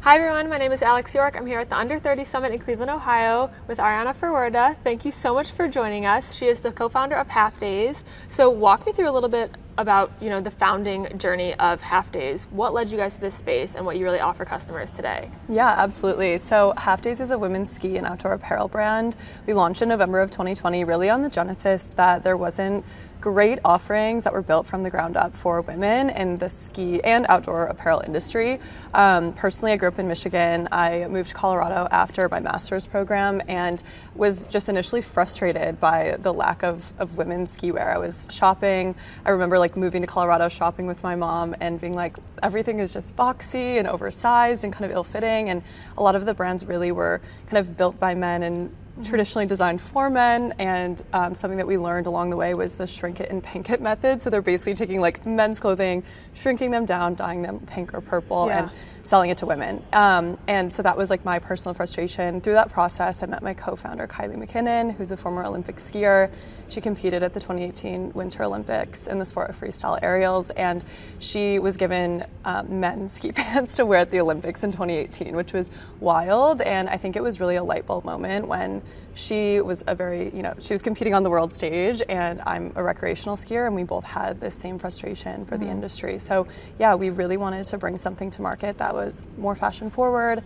Hi everyone, my name is Alex York. I'm here at the Under 30 Summit in Cleveland, Ohio with Ariana Ferwerda. Thank you so much for joining us. She is the co-founder of Halfdays. So walk me through a little bit about, the founding journey of Halfdays. What led you guys to this space and what you really offer customers today? Yeah, absolutely. So Halfdays is a women's ski and outdoor apparel brand. We launched in November of 2020, really on the genesis that there wasn't great offerings that were built from the ground up for women in the ski and outdoor apparel industry. Personally, I grew up in Michigan. I moved to Colorado after my master's program and was just initially frustrated by the lack of women's ski wear. I was shopping. I remember moving to Colorado, shopping with my mom and being like, everything is just boxy and oversized and kind of ill-fitting. And a lot of the brands really were kind of built by men and traditionally designed for men, and something that we learned along the way was the shrink it and pink it method. So they're basically taking men's clothing, shrinking them down, dyeing them pink or purple, and selling it to women. And so that was my personal frustration. Through that process, I met my co-founder, Kylie McKinnon, who's a former Olympic skier. She competed at the 2018 Winter Olympics in the sport of freestyle aerials, and she was given men's ski pants to wear at the Olympics in 2018, which was wild. And I think it was really a light bulb moment when she was she was competing on the world stage, and I'm a recreational skier, and we both had this same frustration for the industry. So yeah, we really wanted to bring something to market that was more fashion forward,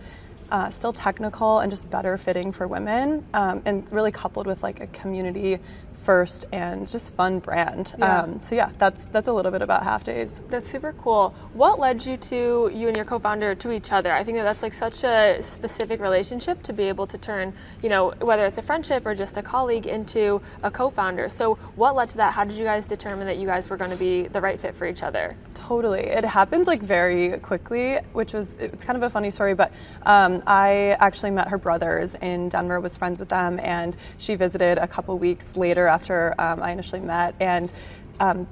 still technical, and just better fitting for women, and really coupled with a community first and just fun brand. So yeah, that's a little bit about Halfdays. That's super cool. What led you and your co-founder to each other? I think that's such a specific relationship to be able to turn, whether it's a friendship or just a colleague, into a co-founder. So what led to that? How did you guys determine that you guys were going to be the right fit for each other? Totally. It happened very quickly, it's kind of a funny story, but I actually met her brothers in Denver, was friends with them, and she visited a couple weeks later after I initially met, and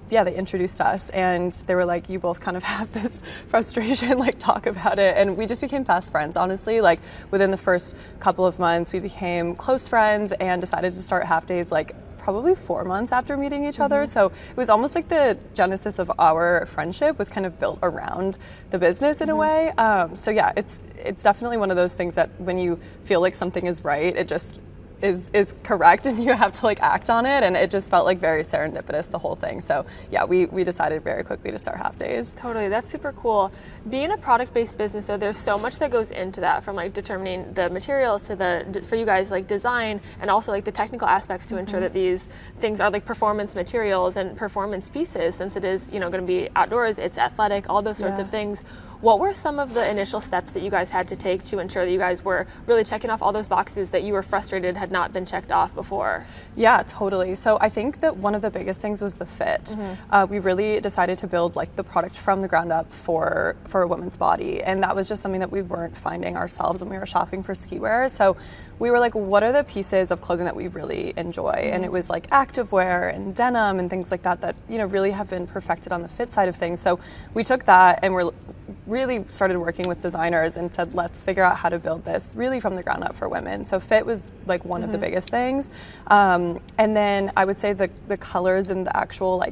they introduced us, and they were like, you both kind of have this frustration, talk about it. And we just became fast friends, honestly. Within the first couple of months, we became close friends and decided to start Halfdays probably 4 months after meeting each other. So it was almost the genesis of our friendship was kind of built around the business in a way. So yeah, it's definitely one of those things that when you feel like something is right, it just is correct, and you have to act on it, and it just felt very serendipitous, the whole thing. So yeah, we decided very quickly to start Halfdays. Totally, that's super cool. Being a product-based business, so there's so much that goes into that, from determining the materials to for you guys design, and also the technical aspects to ensure that these things are performance materials and performance pieces, since it is going to be outdoors, it's athletic, all those sorts of things. What were some of the initial steps that you guys had to take to ensure that you guys were really checking off all those boxes that you were frustrated had not been checked off before? Yeah, totally. So I think that one of the biggest things was the fit. We really decided to build the product from the ground up for a woman's body, and that was just something that we weren't finding ourselves when we were shopping for ski wear. So we were what are the pieces of clothing that we really enjoy? And it was activewear and denim and things like that really have been perfected on the fit side of things. So we took that and we're really started working with designers and said, let's figure out how to build this really from the ground up for women. So fit was one of the biggest things. And then I would say the colors and the actual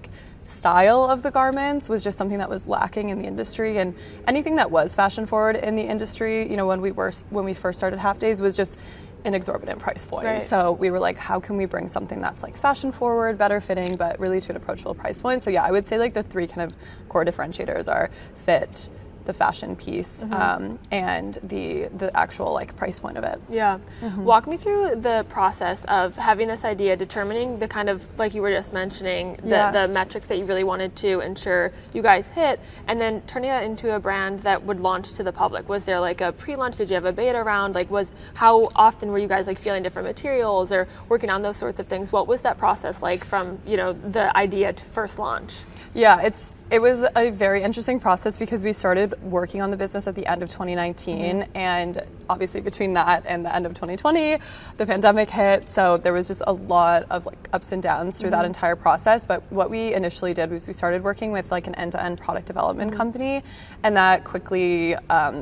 style of the garments was just something that was lacking in the industry, and anything that was fashion forward in the industry, when we first started Halfdays, was just an exorbitant price point. Right. So we were how can we bring something that's fashion forward, better fitting, but really to an approachable price point? So yeah, I would say the three kind of core differentiators are fit, the fashion piece, and the actual price point of it. Yeah. Walk me through the process of having this idea, determining the kind of, you were just mentioning, the metrics that you really wanted to ensure you guys hit, and then turning that into a brand that would launch to the public. Was there a pre-launch? Did you have a beta round? How often were you guys feeling different materials or working on those sorts of things? What was that process from the idea to first launch? Yeah, it was a very interesting process because we started working on the business at the end of 2019, and obviously between that and the end of 2020, the pandemic hit. So there was just a lot of ups and downs through that entire process. But what we initially did was we started working with an end-to-end product development company, and that quickly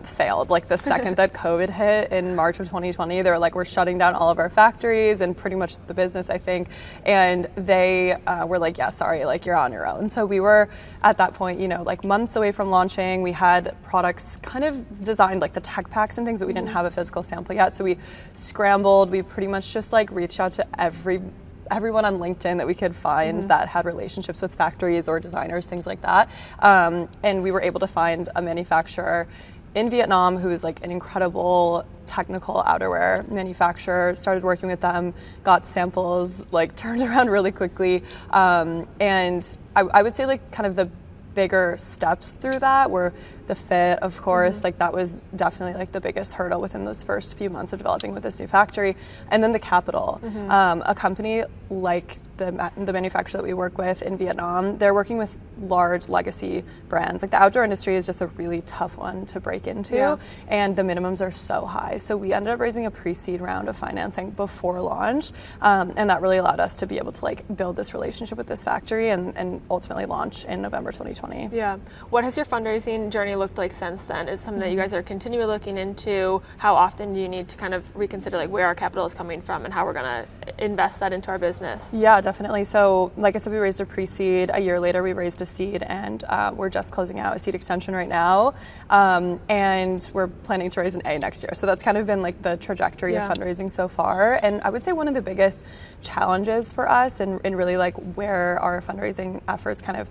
failed. The second that COVID hit in March of 2020, they were we're shutting down all of our factories and pretty much the business, I think. And they were yeah, sorry, you're on your own. So we were at at that point, like months away from launching, we had products kind of designed, like the tech packs and things, but we didn't have a physical sample yet. So we scrambled. We pretty much just like reached out to everyone on LinkedIn that we could find that had relationships with factories or designers, things like that. And we were able to find a manufacturer in Vietnam who is like an incredible technical outerwear manufacturer, started working with them, got samples, like turned around really quickly. And I would say like kind of the bigger steps through that were the fit, of course, like that was definitely like the biggest hurdle within those first few months of developing with this new factory. And then the capital. A company like the manufacturer that we work with in Vietnam, they're working with large legacy brands. Like the outdoor industry is just a really tough one to break into, and the minimums are so high. So we ended up raising a pre-seed round of financing before launch, and that really allowed us to be able to like build this relationship with this factory and ultimately launch in November 2020. Yeah. What has your fundraising journey looked like since then? Is it something that you guys are continually looking into? How often do you need to kind of reconsider like where our capital is coming from and how we're going to invest that into our business? Yeah, definitely. So like I said, we raised a pre-seed. A year later, we raised a seed, and we're just closing out a seed extension right now. And we're planning to raise an A next year. So that's kind of been like the trajectory of fundraising so far. And I would say one of the biggest challenges for us and really like where our fundraising efforts kind of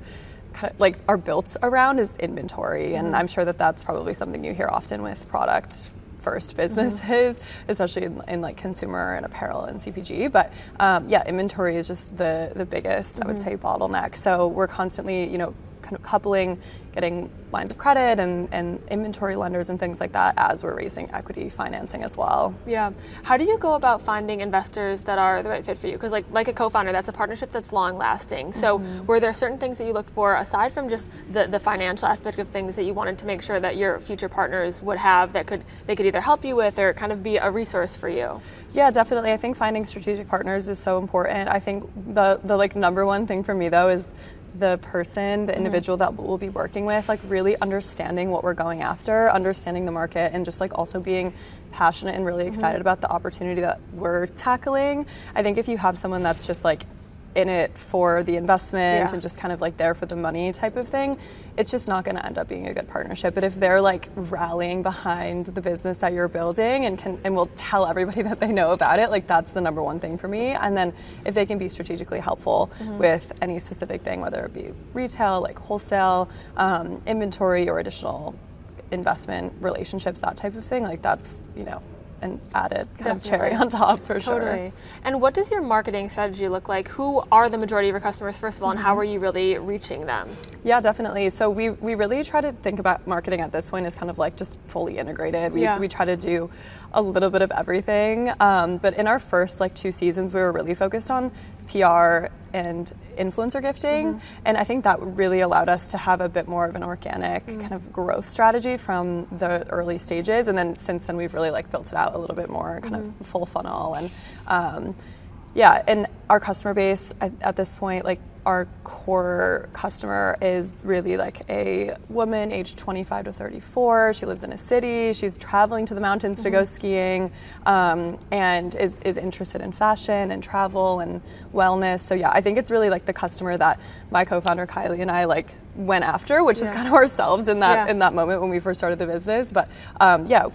like are built around is inventory. And I'm sure that that's probably something you hear often with product first businesses, especially in like consumer and apparel and CPG. But inventory is just the biggest, I would say, bottleneck. So we're constantly, kind of coupling, getting lines of credit and inventory lenders and things like that as we're raising equity financing as well. Yeah. How do you go about finding investors that are the right fit for you? Because like a co-founder, that's a partnership that's long lasting. So were there certain things that you looked for aside from just the financial aspect of things that you wanted to make sure that your future partners would have that they could either help you with or kind of be a resource for you? Yeah, definitely. I think finding strategic partners is so important. I think the like number one thing for me though is the person, the individual that we'll be working with, like really understanding what we're going after, understanding the market, and just like also being passionate and really excited about the opportunity that we're tackling. I think if you have someone that's just like in it for the investment and just kind of like there for the money type of thing, it's just not going to end up being a good partnership. But if they're like rallying behind the business that you're building and will tell everybody that they know about it, like that's the number one thing for me. And then if they can be strategically helpful with any specific thing, whether it be retail, like wholesale, inventory, or additional investment relationships, that type of thing, like that's, an added kind of cherry on top for sure. And what does your marketing strategy look like? Who are the majority of your customers, first of all, and how are you really reaching them? Yeah, definitely. So we really try to think about marketing at this point as kind of like just fully integrated. We try to do a little bit of everything. But in our first like 2 seasons, we were really focused on PR and influencer gifting. And I think that really allowed us to have a bit more of an organic kind of growth strategy from the early stages. And then since then, we've really like built it out a little bit more kind of full funnel. And and our customer base at this point, like our core customer is really like a woman aged 25 to 34. She lives in a city. She's traveling to the mountains to go skiing, and is interested in fashion and travel and wellness. So yeah, I think it's really like the customer that my co-founder Kylie and I like went after, which is kind of ourselves in that moment when we first started the business. But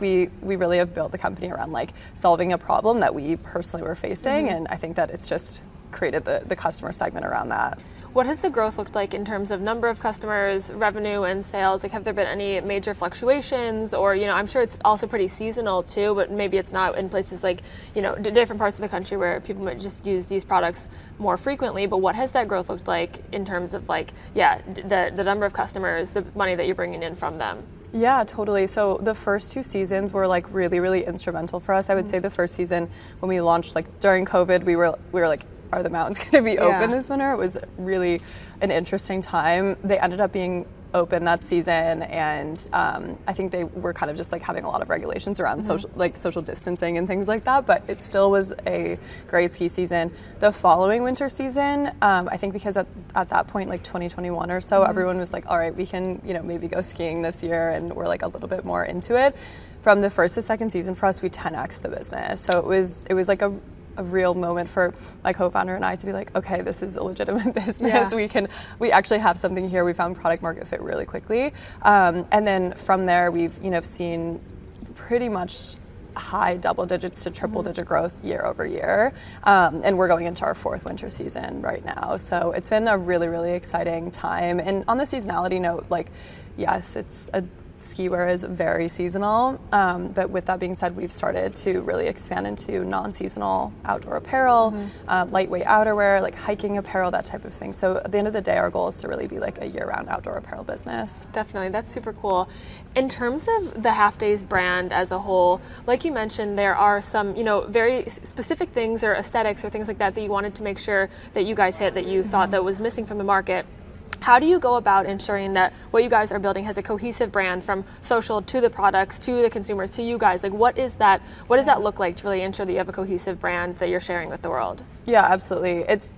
we really have built the company around like solving a problem that we personally were facing, and I think that it's just created the customer segment around that. What has the growth looked like in terms of number of customers, revenue, and sales? Like, have there been any major fluctuations? Or, I'm sure it's also pretty seasonal too, but maybe it's not in places like, different parts of the country where people might just use these products more frequently. But what has that growth looked like in terms of like, the number of customers, the money that you're bringing in from them? Yeah, totally. So the first 2 seasons were like really, really instrumental for us. I would say the first season when we launched, like during COVID, we were like, are the mountains going to be open this winter? It was really an interesting time. They ended up being open that season, and I think they were kind of just like having a lot of regulations around social distancing and things like that, but it still was a great ski season. The following winter season, I think because at that point, like 2021 or so, everyone was like, all right, we can maybe go skiing this year, and we're like a little bit more into it. From the first to second season for us, we 10x the business. So it was like a a real moment for my co-founder and I to be like, okay, this is a legitimate business. We actually have something here. We found product market fit really quickly. And then from there, we've, seen pretty much high double digits to triple digit growth year over year. And we're going into our 4th winter season right now. So it's been a really, really exciting time. And on the seasonality note, yes, ski wear is very seasonal, but with that being said, we've started to really expand into non-seasonal outdoor apparel, lightweight outerwear, like hiking apparel, that type of thing. So at the end of the day, our goal is to really be like a year-round outdoor apparel business. Definitely, that's super cool. In terms of the Halfdays brand as a whole, like you mentioned, there are some, very specific things or aesthetics or things like that you wanted to make sure that you guys hit that you thought that was missing from the market. How do you go about ensuring that what you guys are building has a cohesive brand from social to the products to the consumers to you guys? Like, what does that look like to really ensure that you have a cohesive brand that you're sharing with the world? Yeah, absolutely. It's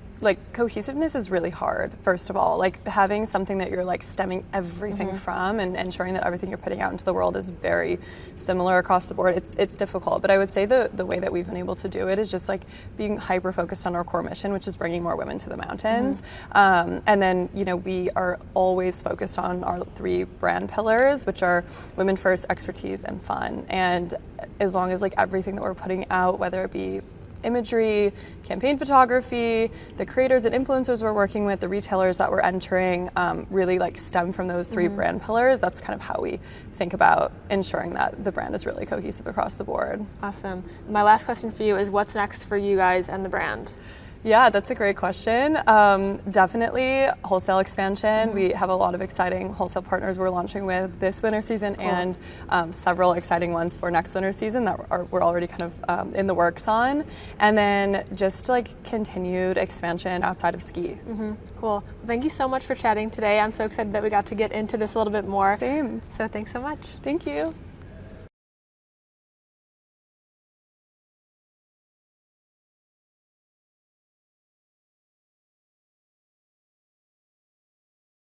cohesiveness is really hard, first of all. Having something that you're stemming everything from and ensuring that everything you're putting out into the world is very similar across the board. It's difficult, but I would say the way that we've been able to do it is just being hyper focused on our core mission, which is bringing more women to the mountains. And then, we are always focused on our 3 brand pillars, which are women first, expertise, and fun. And as long as everything that we're putting out, whether it be imagery, campaign photography, the creators and influencers we're working with, the retailers that we're entering, really stem from those 3 brand pillars. That's kind of how we think about ensuring that the brand is really cohesive across the board. Awesome. My last question for you is, what's next for you guys and the brand? Yeah, that's a great question. Definitely wholesale expansion. We have a lot of exciting wholesale partners we're launching with this winter season, and several exciting ones for next winter season that we're already kind of in the works on. And then just continued expansion outside of ski. Cool. Well, thank you so much for chatting today. I'm so excited that we got to get into this a little bit more. Same. So thanks so much. Thank you.